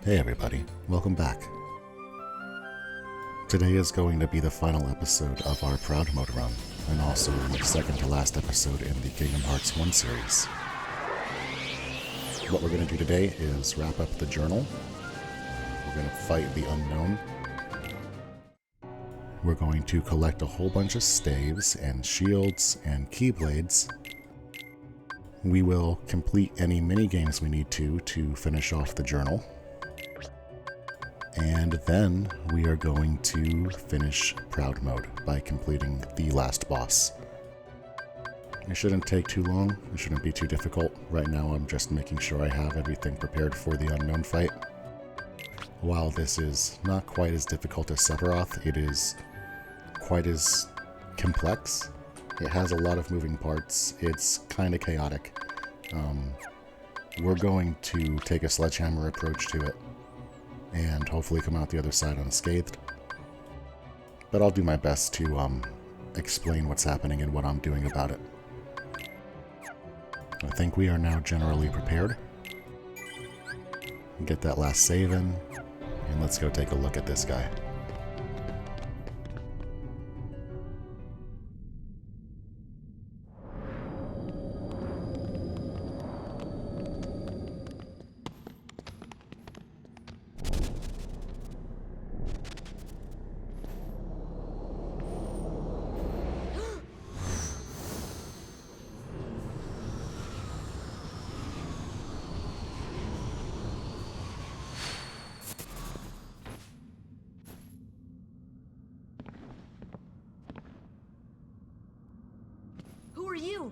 Hey everybody, welcome back. Today is going to be the final episode of our Proud Mode run, and also the second to last episode in the Kingdom Hearts 1 series. What we're going to do today is wrap up the journal. We're going to fight the unknown. We're going to collect a whole bunch of staves and shields and keyblades. We will complete any mini-games we need to finish off the journal. And then we are going to finish Proud Mode by completing the last boss. It shouldn't take too long, it shouldn't be too difficult. Right now I'm just making sure I have everything prepared for the unknown fight. While this is not quite as difficult as Sephiroth, it is quite as complex. It has a lot of moving parts, it's kind of chaotic. We're going to take a sledgehammer approach to it and hopefully come out the other side unscathed. But I'll do my best to explain what's happening and what I'm doing about it. I think we are now generally prepared. Get that last save in, and let's go take a look at this guy. Who are you?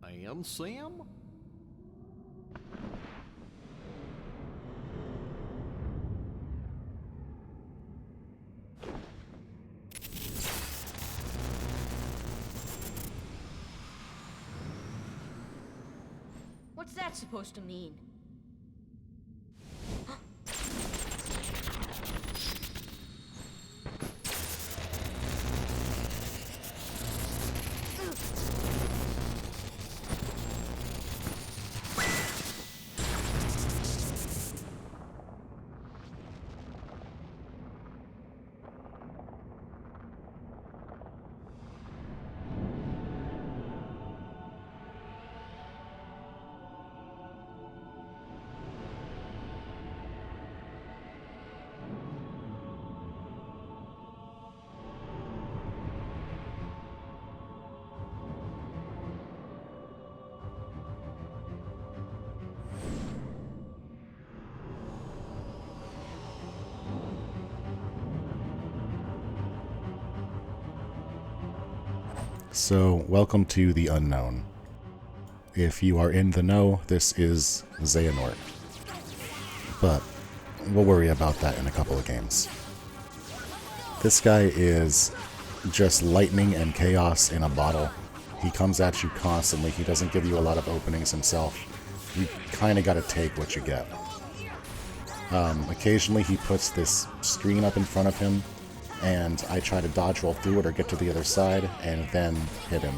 I am Sam? What's that supposed to mean? So, welcome to the unknown. If you are in the know, this is Xehanort. But we'll worry about that in a couple of games. This guy is just lightning and chaos in a bottle. He comes at you constantly. He doesn't give you a lot of openings himself. You kind of got to take what you get. Occasionally he puts this screen up in front of him, and I try to dodge roll through it or get to the other side and then hit him.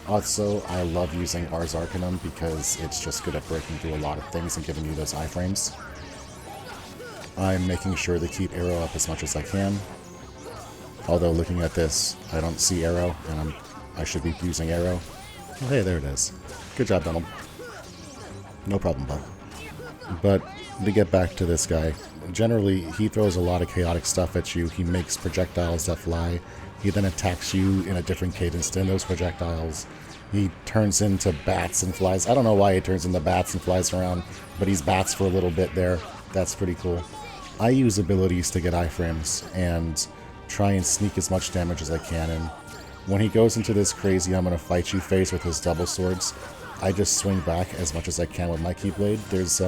Also, I love using Ars Arcanum because it's just good at breaking through a lot of things and giving you those iframes. I'm making sure to keep Arrow up as much as I can. Although looking at this, I don't see Arrow, and I should be using Arrow. Oh, hey, there it is. Good job, Donald. No problem, bud. But to get back to this guy, generally he throws a lot of chaotic stuff at you. He makes projectiles that fly. He then attacks you in a different cadence than those projectiles. He turns into bats and flies. I don't know why he turns into bats and flies around, but he's bats for a little bit there. That's pretty cool. I use abilities to get iframes and try and sneak as much damage as I can. And when he goes into this crazy I'm gonna fight you phase with his double swords, I just swing back as much as I can with my Keyblade. There's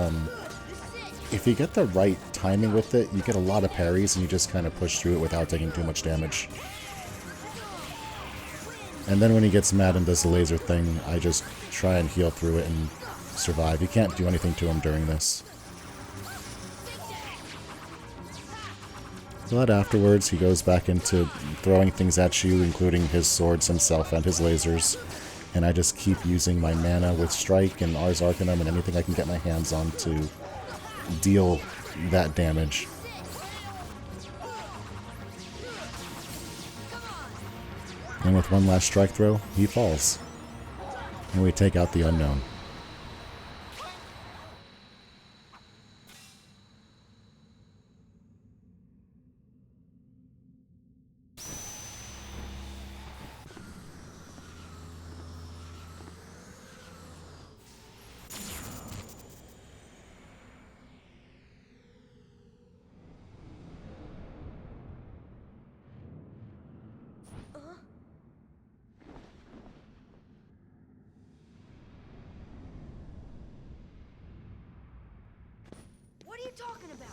if you get the right timing with it, you get a lot of parries and you just kind of push through it without taking too much damage. And then when he gets mad and does the laser thing, I just try and heal through it and survive. You can't do anything to him during this. But afterwards, he goes back into throwing things at you, including his swords himself and his lasers. And I just keep using my mana with Strike and Ars Arcanum and anything I can get my hands on to deal that damage. And with one last strike throw, he falls. And we take out the unknown. What are you talking about?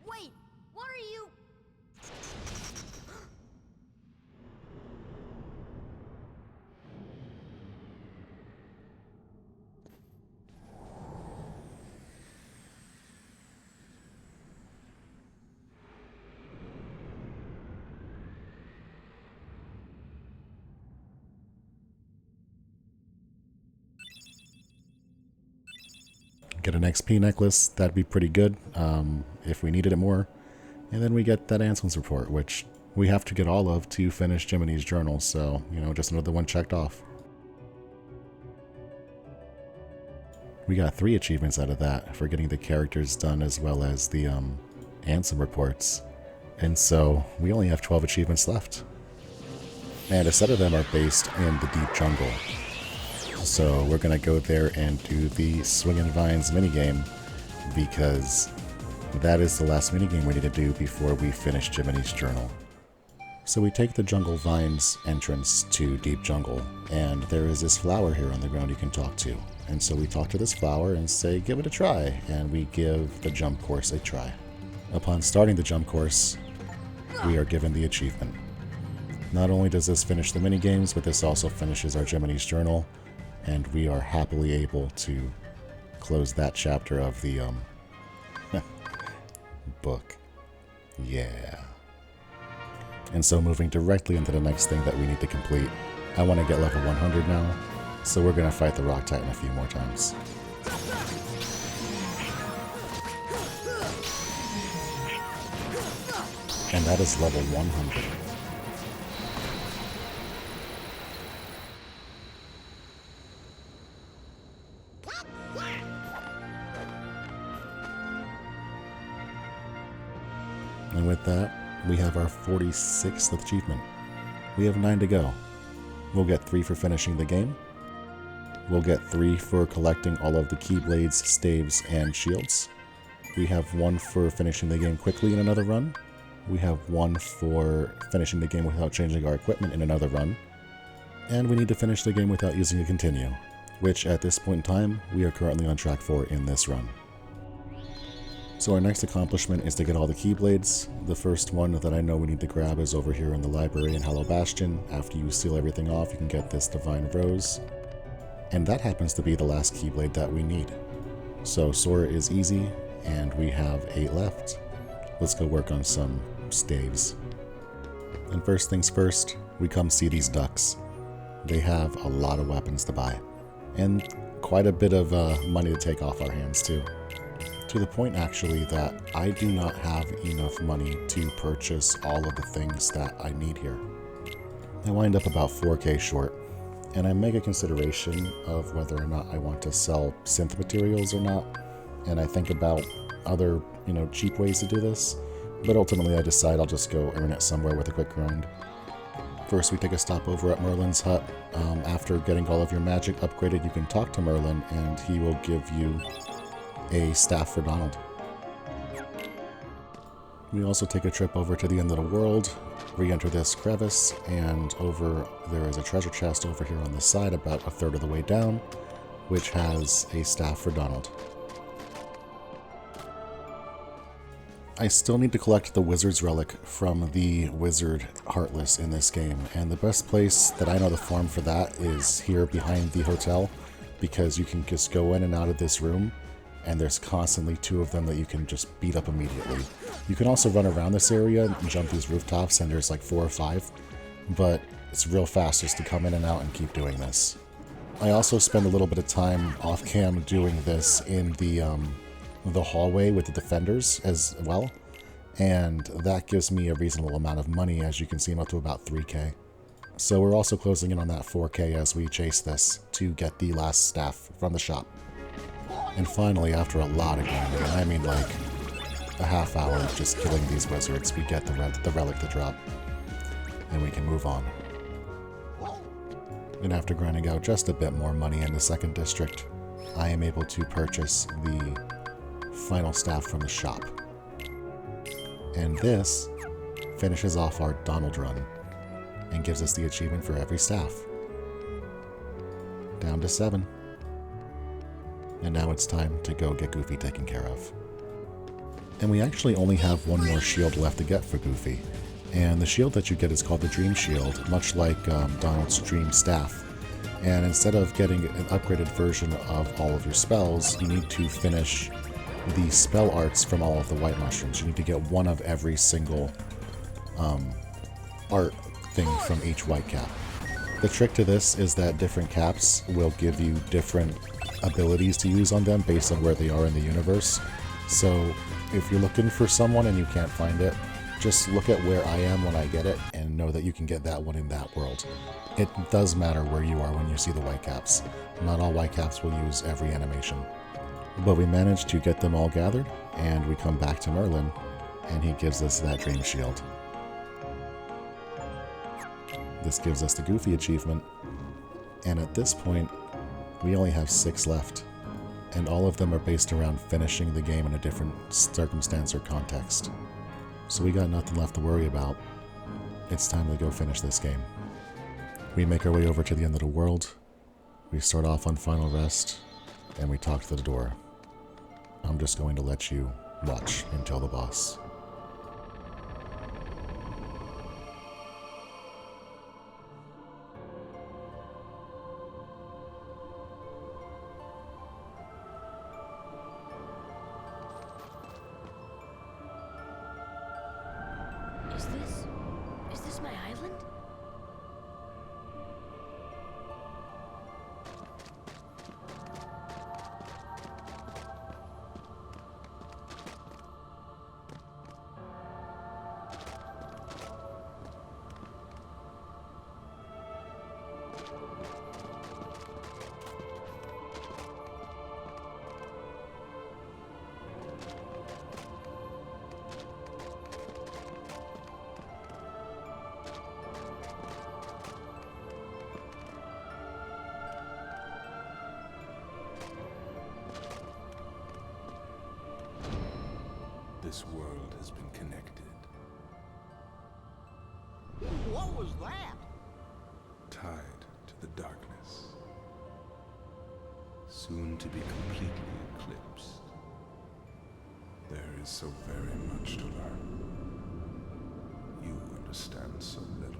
Wait, what are you? Get an XP necklace, that'd be pretty good if we needed it more. And then we get that Anselm's report, which we have to get all of to finish Jiminy's journal, so, you know, just another one checked off. We got 3 achievements out of that for getting the characters done as well as the Ansem reports. And so we only have 12 achievements left. And a set of them are based in the Deep Jungle. So we're going to go there and do the Swingin' Vines minigame because that is the last minigame we need to do before we finish Jiminy's journal. So we take the Jungle Vines entrance to Deep Jungle, and there is this flower here on the ground you can talk to. And so we talk to this flower and say, give it a try, and we give the jump course a try. Upon starting the jump course, we are given the achievement. Not only does this finish the minigames, but this also finishes our Jiminy's journal, and we are happily able to close that chapter of the book. Yeah. And so moving directly into the next thing that we need to complete, I want to get level 100 now, so we're going to fight the Rock Titan a few more times. And that is level 100. And with that, we have our 46th achievement. We have 9 to go. We'll get 3 for finishing the game. We'll get 3 for collecting all of the Keyblades, staves, and shields. We have 1 for finishing the game quickly in another run. We have 1 for finishing the game without changing our equipment in another run. And we need to finish the game without using a continue, which at this point in time, we are currently on track for in this run. So our next accomplishment is to get all the Keyblades. The first one that I know we need to grab is over here in the library in Hollow Bastion. After you seal everything off, you can get this Divine Rose. And that happens to be the last Keyblade that we need. So Sora is easy, and we have 8 left. Let's go work on some staves. And first things first, we come see these ducks. They have a lot of weapons to buy, and quite a bit of money to take off our hands too. To the point, actually, that I do not have enough money to purchase all of the things that I need here. I wind up about 4K short, and I make a consideration of whether or not I want to sell synth materials or not, and I think about other, cheap ways to do this, but ultimately I decide I'll just go earn it somewhere with a quick grind. First, we take a stop over at Merlin's hut. After getting all of your magic upgraded, you can talk to Merlin, and he will give you a staff for Donald. We also take a trip over to the end of the world, re-enter this crevice, and there is a treasure chest over here on the side about a third of the way down, which has a staff for Donald. I still need to collect the Wizard's Relic from the Wizard Heartless in this game, and the best place that I know to farm for that is here behind the hotel, because you can just go in and out of this room, and there's constantly 2 of them that you can just beat up immediately. You can also run around this area and jump these rooftops, and there's like 4 or 5, but it's real fast just to come in and out and keep doing this. I also spend a little bit of time off-cam doing this in the hallway with the defenders as well, and that gives me a reasonable amount of money. As you can see, I'm up to about 3k. So we're also closing in on that 4k as we chase this to get the last staff from the shop. And finally, after a lot of grinding, and I mean like a half hour of just killing these wizards, we get the relic to drop, and we can move on. And after grinding out just a bit more money in the second district, I am able to purchase the final staff from the shop. And this finishes off our Donald run and gives us the achievement for every staff. Down to 7. And now it's time to go get Goofy taken care of. And we actually only have one more shield left to get for Goofy. And the shield that you get is called the Dream Shield, much like Donald's Dream Staff. And instead of getting an upgraded version of all of your spells, you need to finish the spell arts from all of the white mushrooms. You need to get one of every single art thing from each white cap. The trick to this is that different caps will give you different abilities to use on them based on where they are in the universe. So if you're looking for someone and you can't find it, just look at where I am when I get it and know that you can get that one in that world. It does matter where you are when you see the white caps. Not all white caps will use every animation. But we managed to get them all gathered, and we come back to Merlin, and he gives us that Dream Shield. This gives us the Goofy achievement, and at this point, we only have 6 left, and all of them are based around finishing the game in a different circumstance or context. So we got nothing left to worry about. It's time to go finish this game. We make our way over to the end of the world, we start off on Final Rest, and we talk to the door. I'm just going to let you watch until the boss. Is this my island? This world has been connected. What was that? Tied to the darkness. Soon to be completely eclipsed. There is so very much to learn. You understand so little.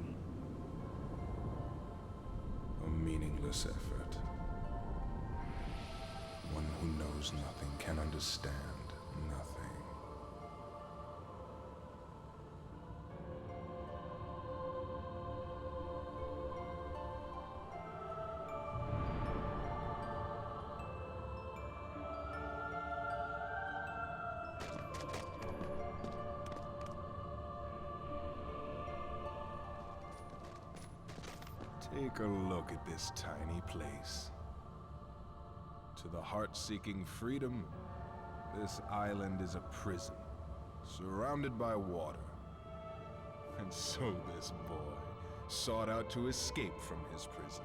A meaningless effort. One who knows nothing can understand nothing. Take a look at this tiny place. To the heart-seeking freedom, this island is a prison, surrounded by water. And so this boy sought out to escape from his prison.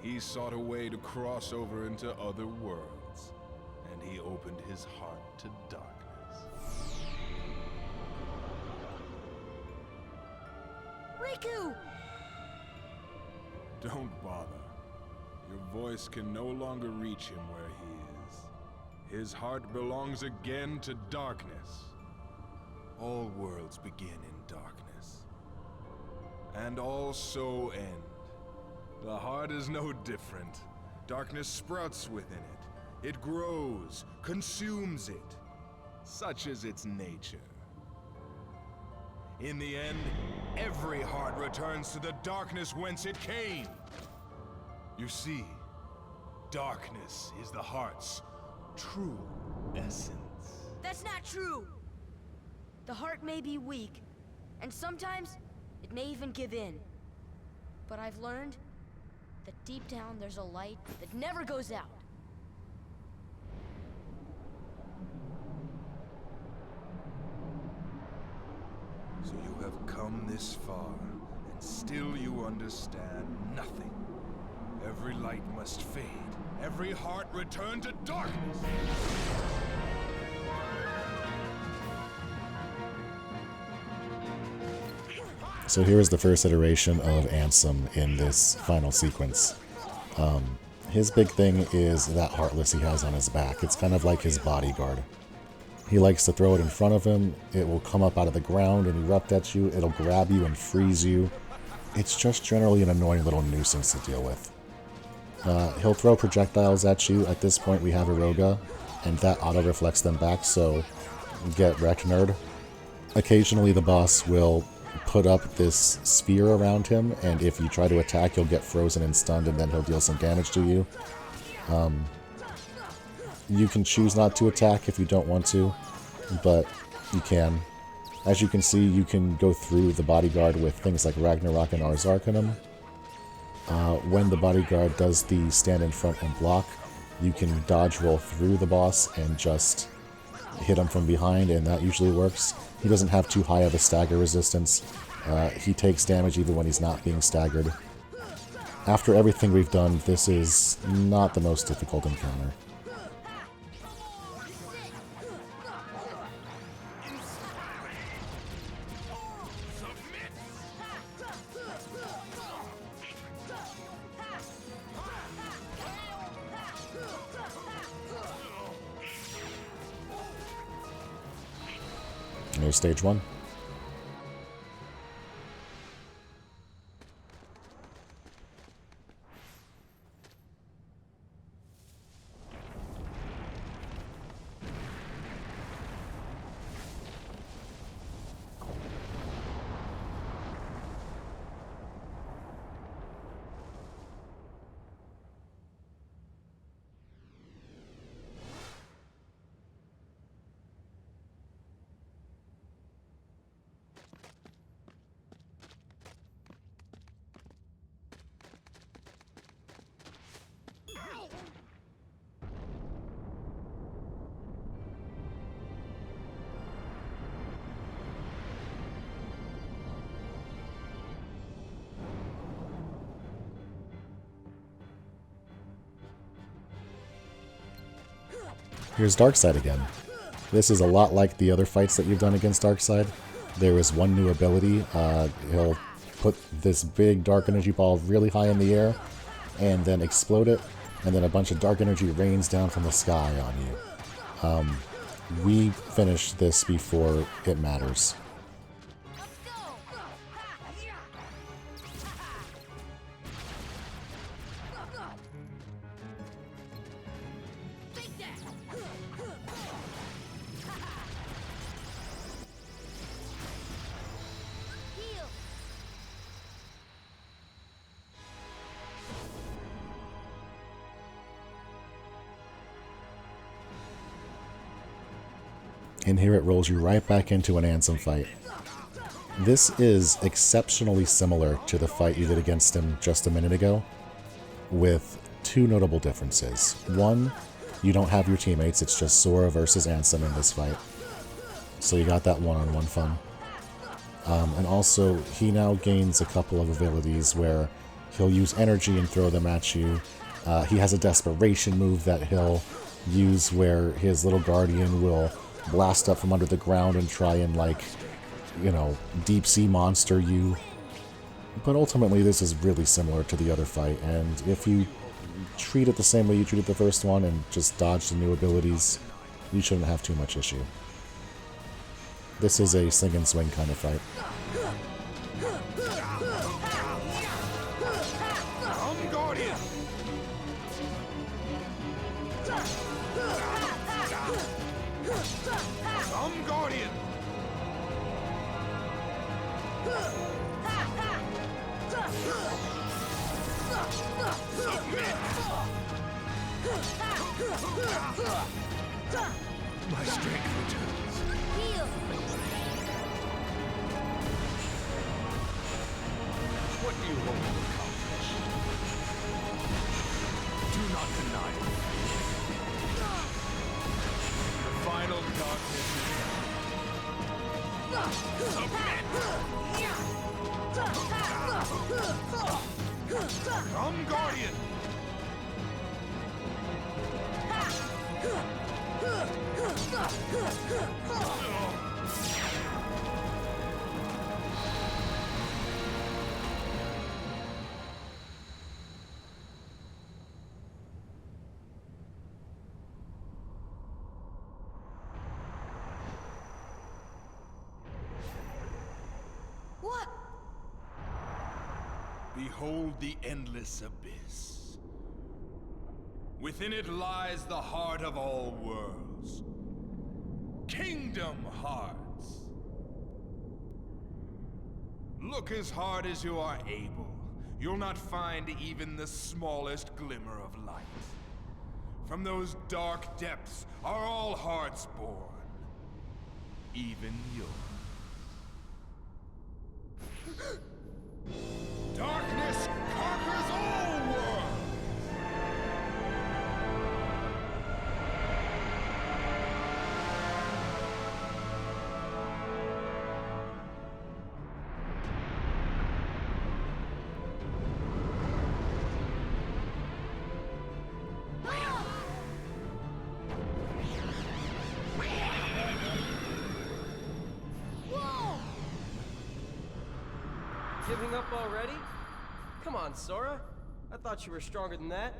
He sought a way to cross over into other worlds, and he opened his heart to darkness. Riku! Don't bother. Your voice can no longer reach him where he is. His heart belongs again to darkness. All worlds begin in darkness, and all so end. The heart is no different. Darkness sprouts within it. It grows, consumes it. Such is its nature. In the end, every heart returns to the darkness whence it came. You see, darkness is the heart's true essence. That's not true! The heart may be weak, and sometimes it may even give in. But I've learned that deep down there's a light that never goes out. So you have come this far, and still you understand nothing. Every light must fade. Every heart return to darkness. So here is the first iteration of Ansem in this final sequence. His big thing is that Heartless he has on his back. It's kind of like his bodyguard. He likes to throw it in front of him. It will come up out of the ground and erupt at you. It'll grab you and freeze you. It's just generally an annoying little nuisance to deal with. He'll throw projectiles at you. At this point we have Eroga, and that auto-reflects them back, so get wrecked, nerd. Occasionally the boss will put up this sphere around him, and if you try to attack, you'll get frozen and stunned, and then he'll deal some damage to you. You can choose not to attack if you don't want to, but you can. As you can see, you can go through the bodyguard with things like Ragnarok and Ars Arcanum. When the bodyguard does the stand in front and block, you can dodge roll through the boss and just hit him from behind, and that usually works. He doesn't have too high of a stagger resistance. He takes damage even when he's not being staggered. After everything we've done, this is not the most difficult encounter. There's stage 1. Here's Darkseid again. This is a lot like the other fights that you've done against Darkseid. There is one new ability. He'll put this big dark energy ball really high in the air and then explode it, and then a bunch of dark energy rains down from the sky on you. We finished this before it matters. And here it rolls you right back into an Ansem fight. This is exceptionally similar to the fight you did against him just a minute ago, with two notable differences. One, you don't have your teammates, it's just Sora versus Ansem in this fight. So you got that one-on-one fun. And also, he now gains a couple of abilities where he'll use energy and throw them at you. He has a desperation move that he'll use where his little guardian will blast up from under the ground and try and, like, you know, deep sea monster you. But ultimately this is really similar to the other fight, and if you treat it the same way you treated the first one and just dodge the new abilities, you shouldn't have too much issue. This is a sing and swing kind of fight. Come, Guardian! Come, Guardian! Submit! My strength returns. Heal! What do you hope to accomplish? Do not deny it. The final darkness is Submit! Come, Guardian! What? Behold the endless abyss. Within it lies the heart of all worlds. Kingdom Hearts. Look as hard as you are able. You'll not find even the smallest glimmer of light. From those dark depths are all hearts born. Even yours. Darkness conquers all worlds! Giving up already? Come on, Sora. I thought you were stronger than that.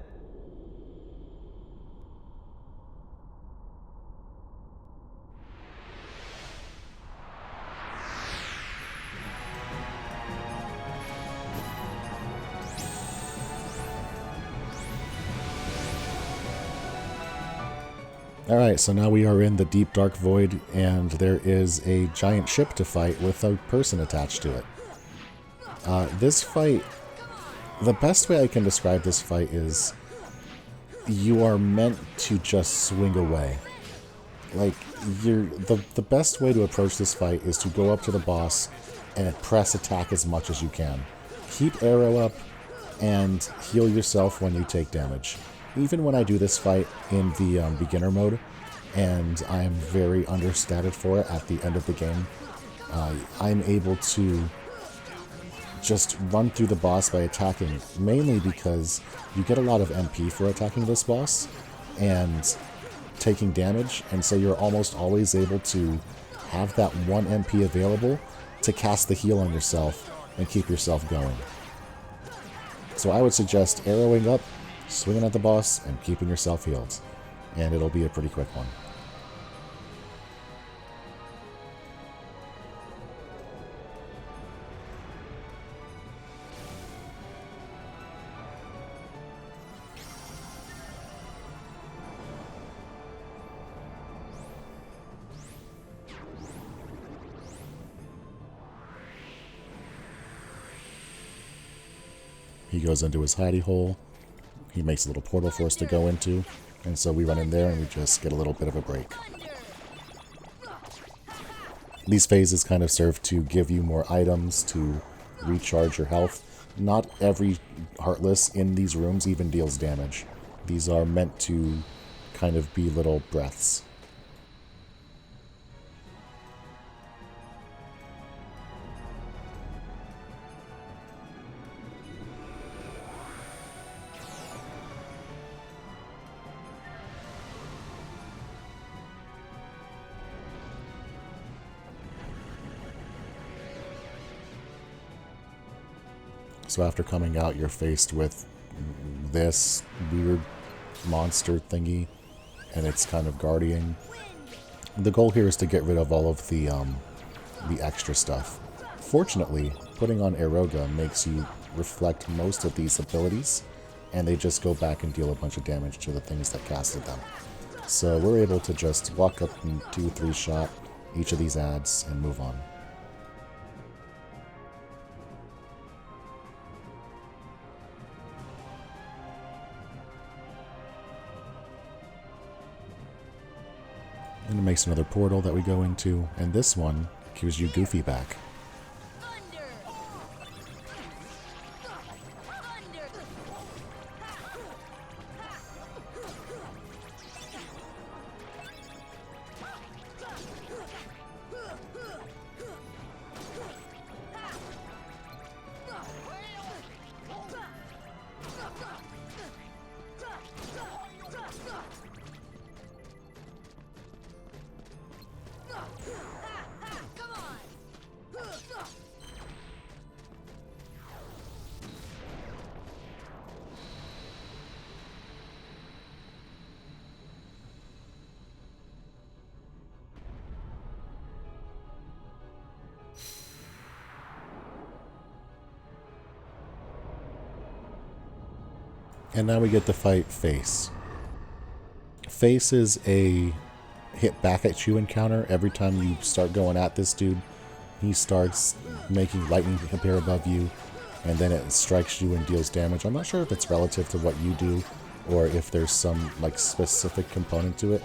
Alright, so now we are in the deep dark void, and there is a giant ship to fight with a person attached to it. This fight, the best way I can describe this fight is you are meant to just swing away. Like, the best way to approach this fight is to go up to the boss and press attack as much as you can. Keep arrow up and heal yourself when you take damage. Even when I do this fight in the beginner mode, and I am very understated for it at the end of the game, I'm able to just run through the boss by attacking, mainly because you get a lot of MP for attacking this boss and taking damage, and so you're almost always able to have that 1 MP available to cast the heal on yourself and keep yourself going. So I would suggest arrowing up, swinging at the boss, and keeping yourself healed, and it'll be a pretty quick one. He goes into his hidey hole. He makes a little portal for us to go into, and so we run in there and we just get a little bit of a break. These phases kind of serve to give you more items to recharge your health. Not every Heartless in these rooms even deals damage. These are meant to kind of be little breaths. So after coming out, you're faced with this weird monster thingy, and it's kind of guarding. The goal here is to get rid of all of the the extra stuff. Fortunately, putting on Eroga makes you reflect most of these abilities, and they just go back and deal a bunch of damage to the things that casted them. So we're able to just walk up and 2-3 shot each of these ads and move on. And it makes another portal that we go into, and this one gives you Goofy back. Thunder! Thunder! Come on! And now we get to fight Face. Face is a hit back at you encounter. Every time you start going at this dude, he starts making lightning appear above you, and then it strikes you and deals damage. I'm not sure if it's relative to what you do, or if there's some like specific component to it.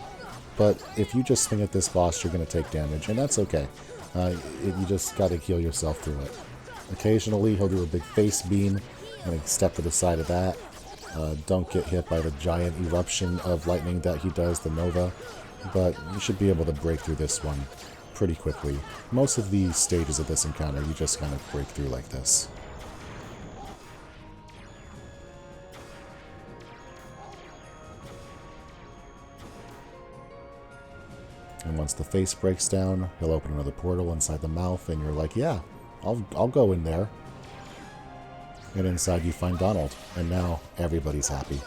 But if you just swing at this boss, you're going to take damage, and that's okay. You just got to heal yourself through it. Occasionally, he'll do a big face beam, and step to the side of that. Don't get hit by the giant eruption of lightning that he does, the Nova, but you should be able to break through this one pretty quickly. Most of the stages of this encounter, you just kind of break through like this. And once the face breaks down, he'll open another portal inside the mouth, and you're like, yeah, I'll go in there. And inside you find Donald, and now everybody's happy.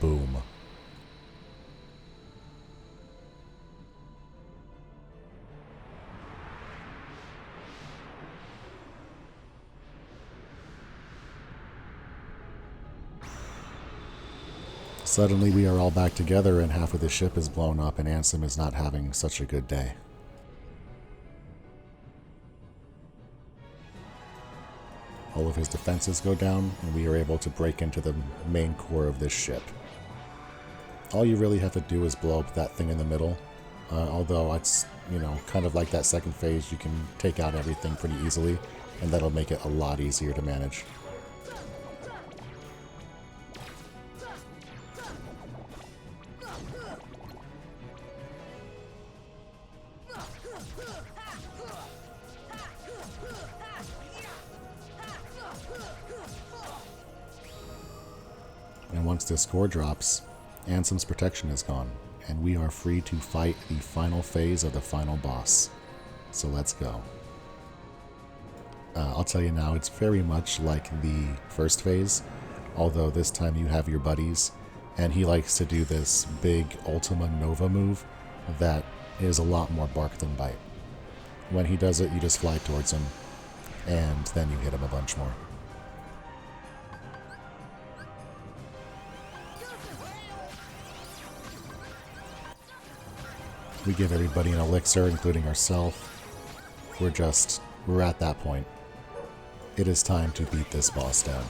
Boom. Suddenly we are all back together and half of the ship is blown up and Ansem is not having such a good day. All of his defenses go down, and we are able to break into the main core of this ship. All you really have to do is blow up that thing in the middle. Although it's, kind of like that second phase, you can take out everything pretty easily, and that'll make it a lot easier to manage. And once this core drops, Ansem's protection is gone, and we are free to fight the final phase of the final boss. So let's go. I'll tell you now, it's very much like the first phase, although this time you have your buddies, and he likes to do this big Ultima Nova move that is a lot more bark than bite. When he does it, you just fly towards him, and then you hit him a bunch more. We give everybody an elixir, including ourselves. We're at that point. It is time to beat this boss down.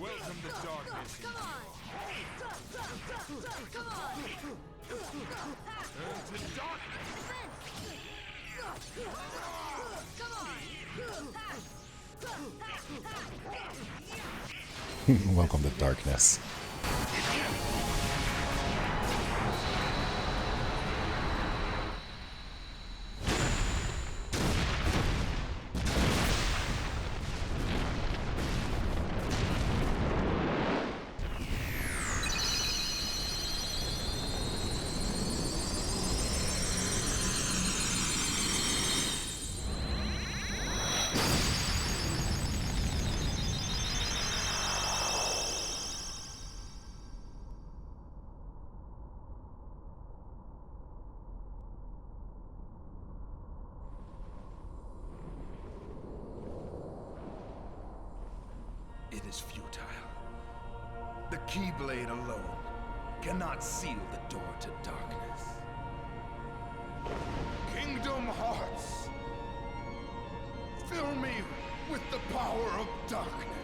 Welcome to darkness. Come on! Come on! Turn to darkness. Come on! Welcome to darkness. It is futile. The Keyblade alone cannot seal the door to darkness. Kingdom Hearts! Fill me with the power of darkness!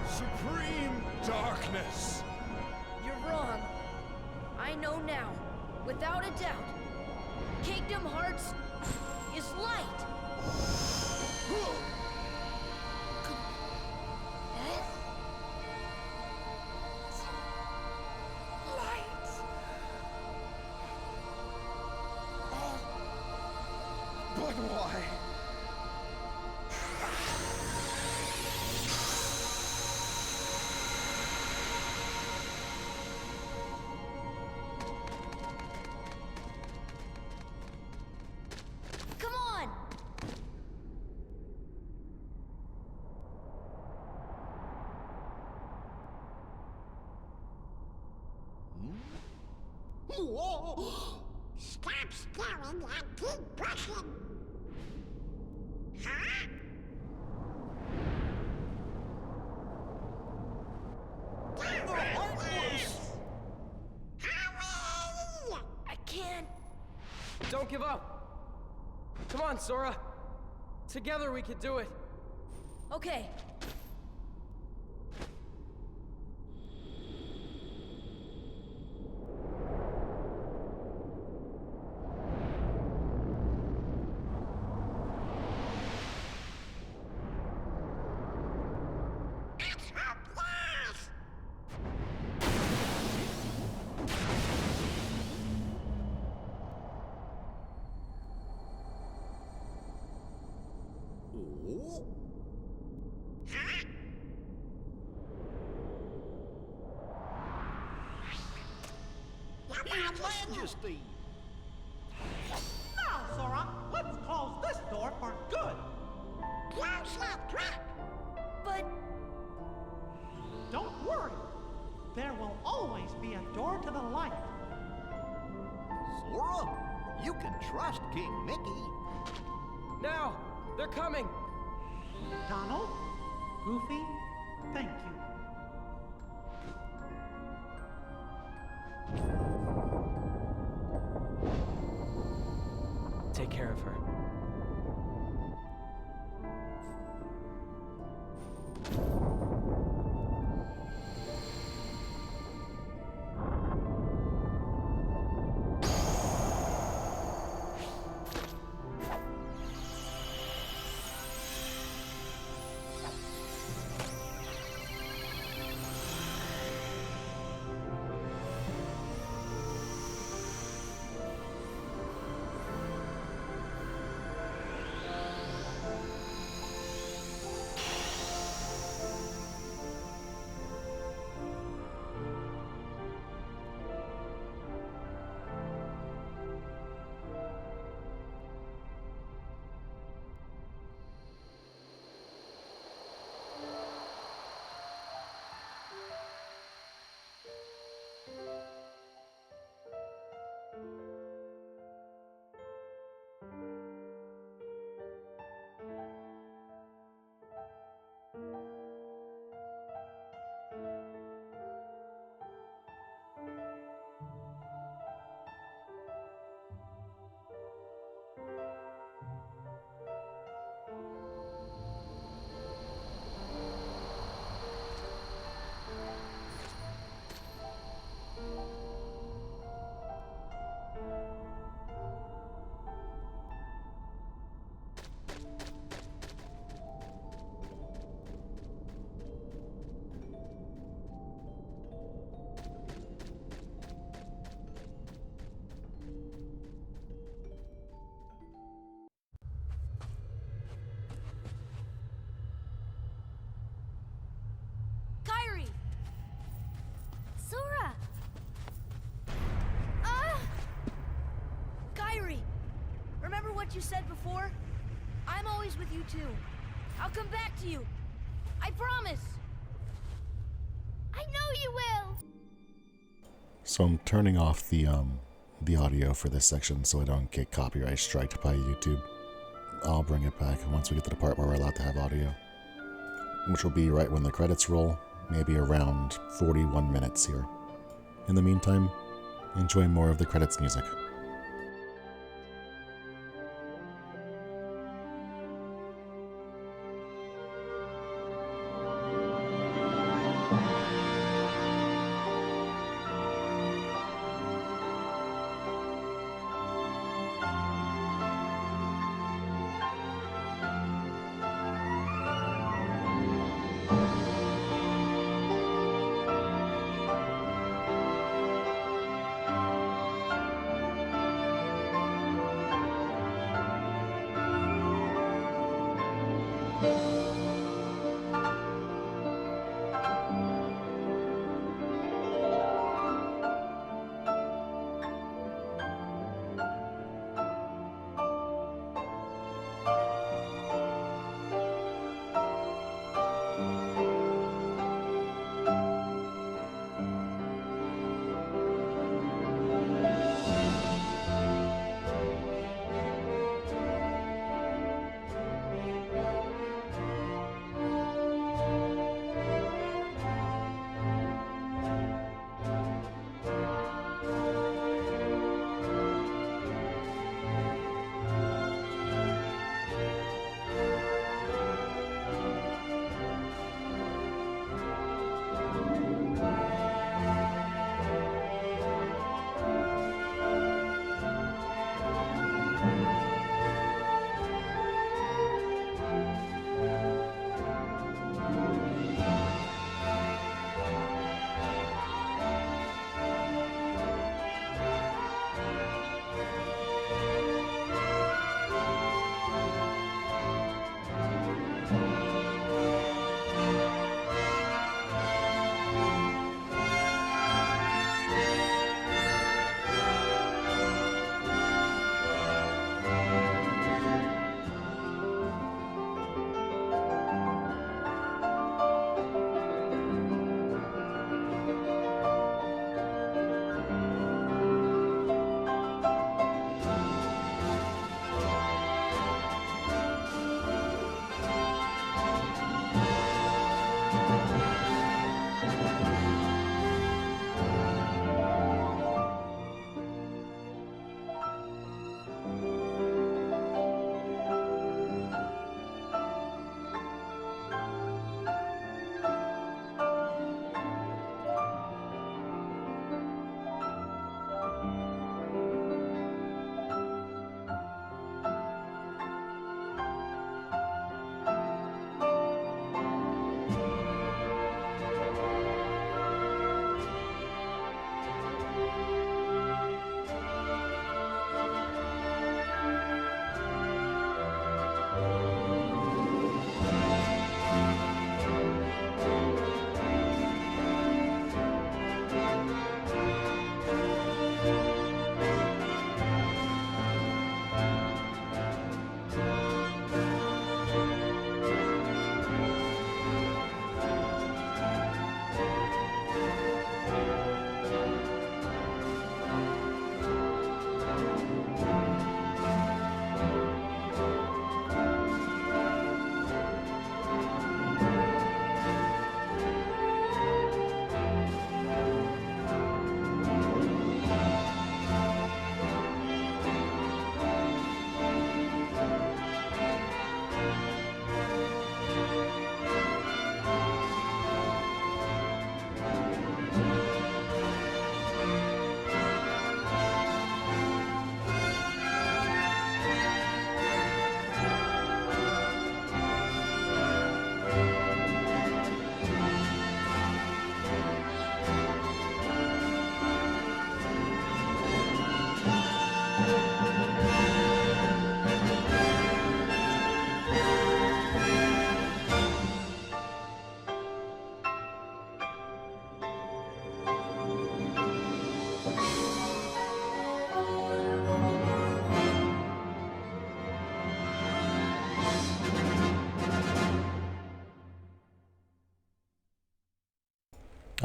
Supreme darkness! You're wrong. I know now, without a doubt. Kingdom Hearts is light. Light! Oh. But why? Come on! Whoa! Stop staring and keep brushing! Huh? Hurry! I can't. Don't give up. Come on, Sora. Together we can do it. Okay. It's her blast! Huh? Your Majesty! Now, Sora, let's close this door for good. Close that crap! But Don't worry. There will always be a door to the light. Sora, you can trust King Mickey. Now, they're coming. Donald, Goofy, thank you. Take care of her. you said before, I'm always with you too. I'll come back to you. I promise. I know you will. So I'm turning off the audio for this section so I don't get copyright striked by YouTube. I'll bring it back once we get to the part where we're allowed to have audio, which will be right when the credits roll, maybe around 41 minutes here. In the meantime, enjoy more of the credits music.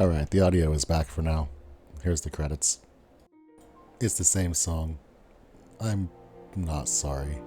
Alright, the audio is back for now. Here's the credits. It's the same song. I'm not sorry.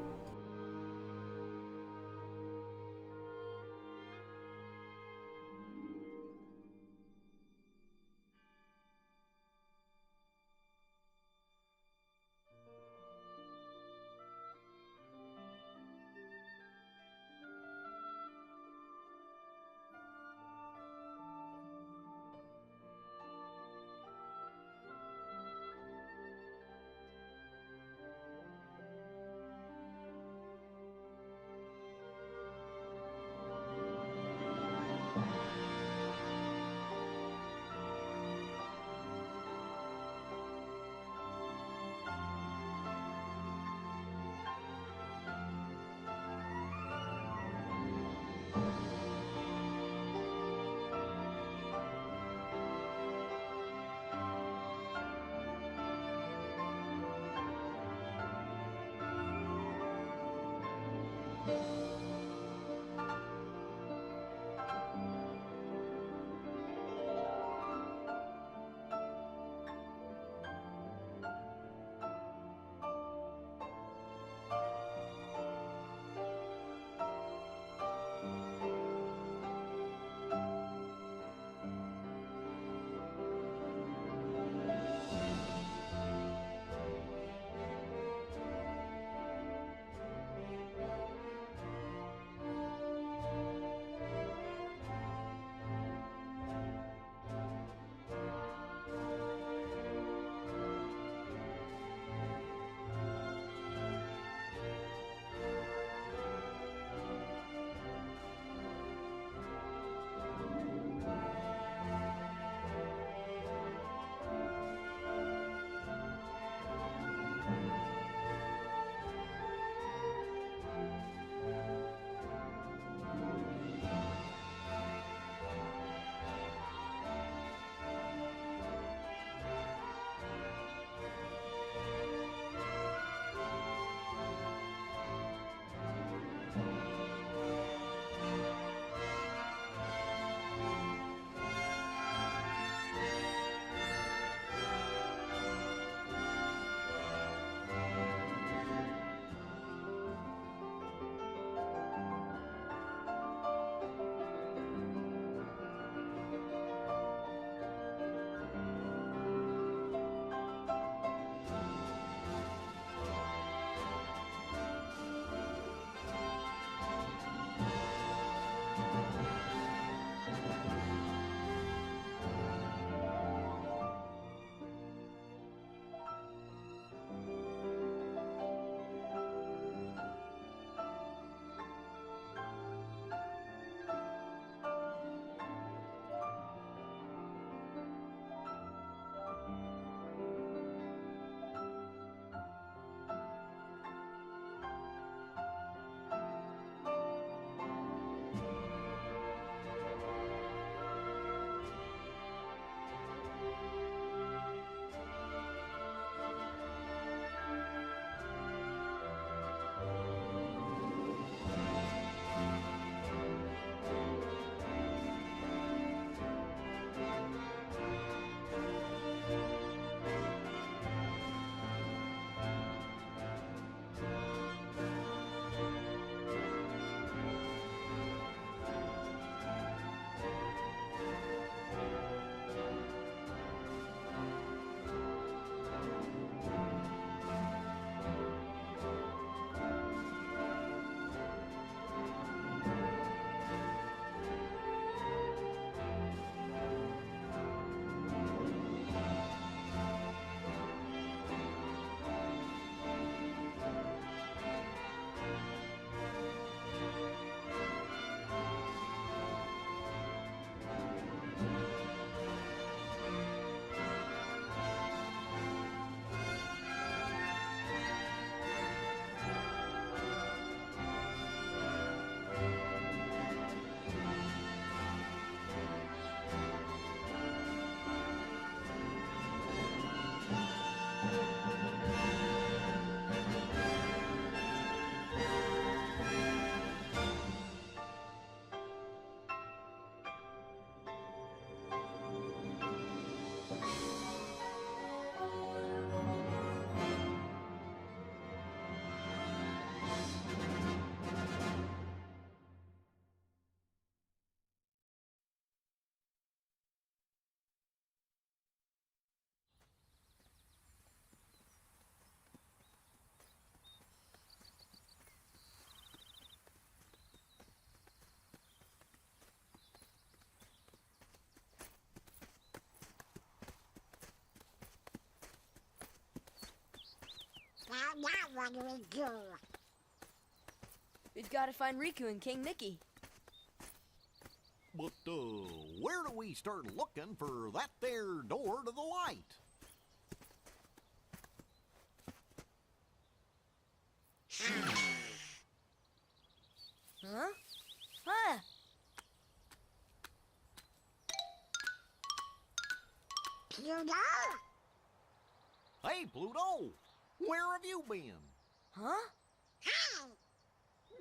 Well, now what do we do? We've got to find Riku and King Mickey. But, where do we start looking for that there door to the light? Huh? Huh? Pluto? Hey, Pluto! Where have you been? Huh? Hey!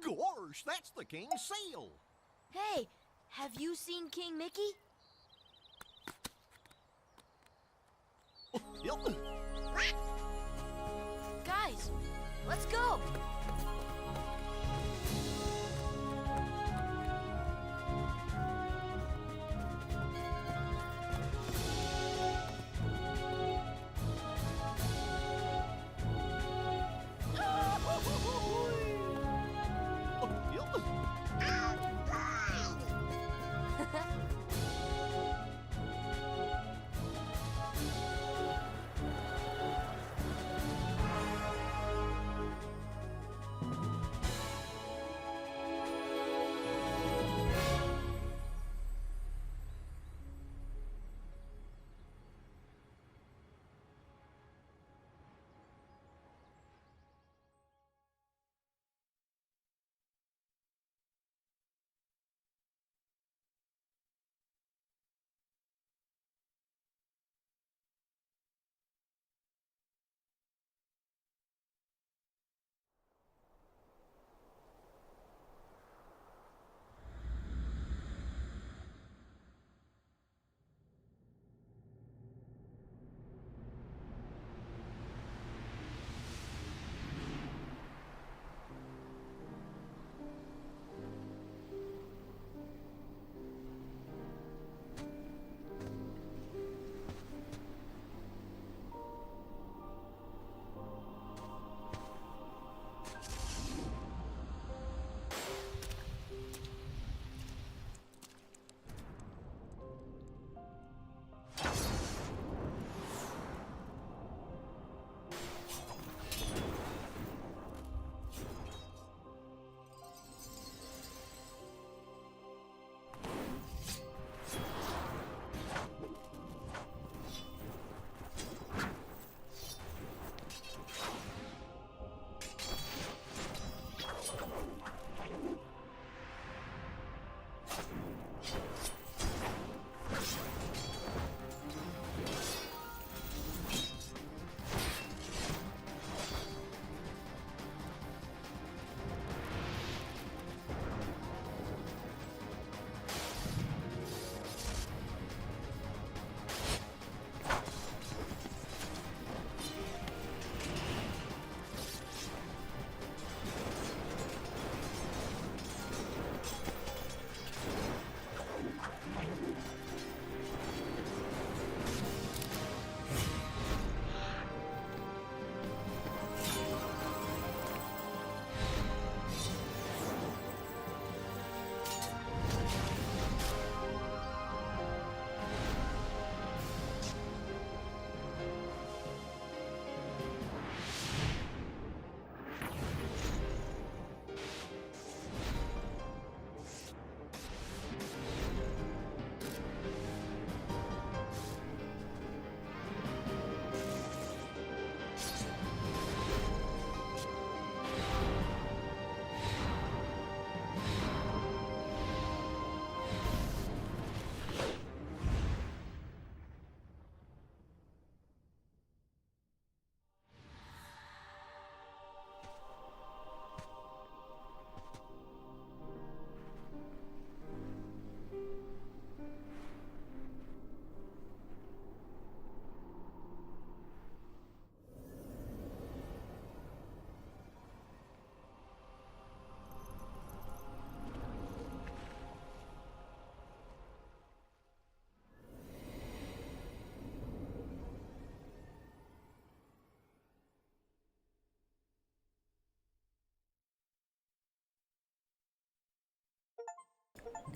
Gosh, that's the king's seal! Hey, have you seen King Mickey? Yep. Guys, let's go! Yep.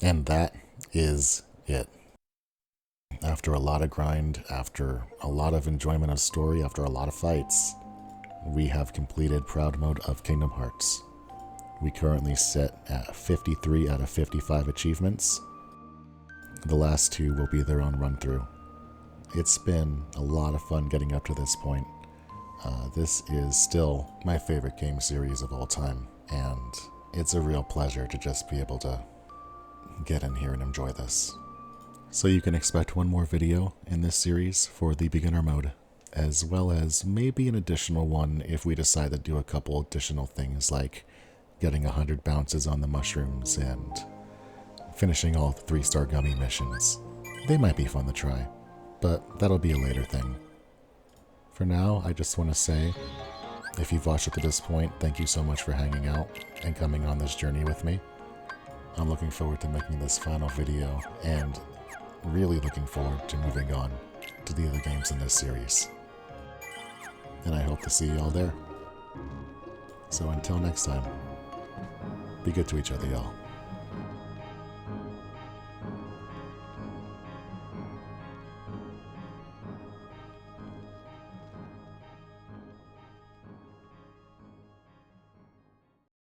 And that is it. After a lot of grind, after a lot of enjoyment of story, after a lot of fights, we have completed Proud Mode of Kingdom Hearts. We currently sit at 53 out of 55 achievements. The last 2 will be their own run-through. It's been a lot of fun getting up to this point. This is still my favorite game series of all time, and it's a real pleasure to just be able to get in here and enjoy this. So you can expect one more video in this series for the beginner mode, as well as maybe an additional one if we decide to do a couple additional things like getting 100 bounces on the mushrooms and finishing all 3-star gummy missions. They might be fun to try, but that'll be a later thing. For now, I just want to say, if you've watched up to this point, thank you so much for hanging out and coming on this journey with me. I'm looking forward to making this final video, and really looking forward to moving on to the other games in this series. And I hope to see you all there. So until next time, be good to each other, y'all.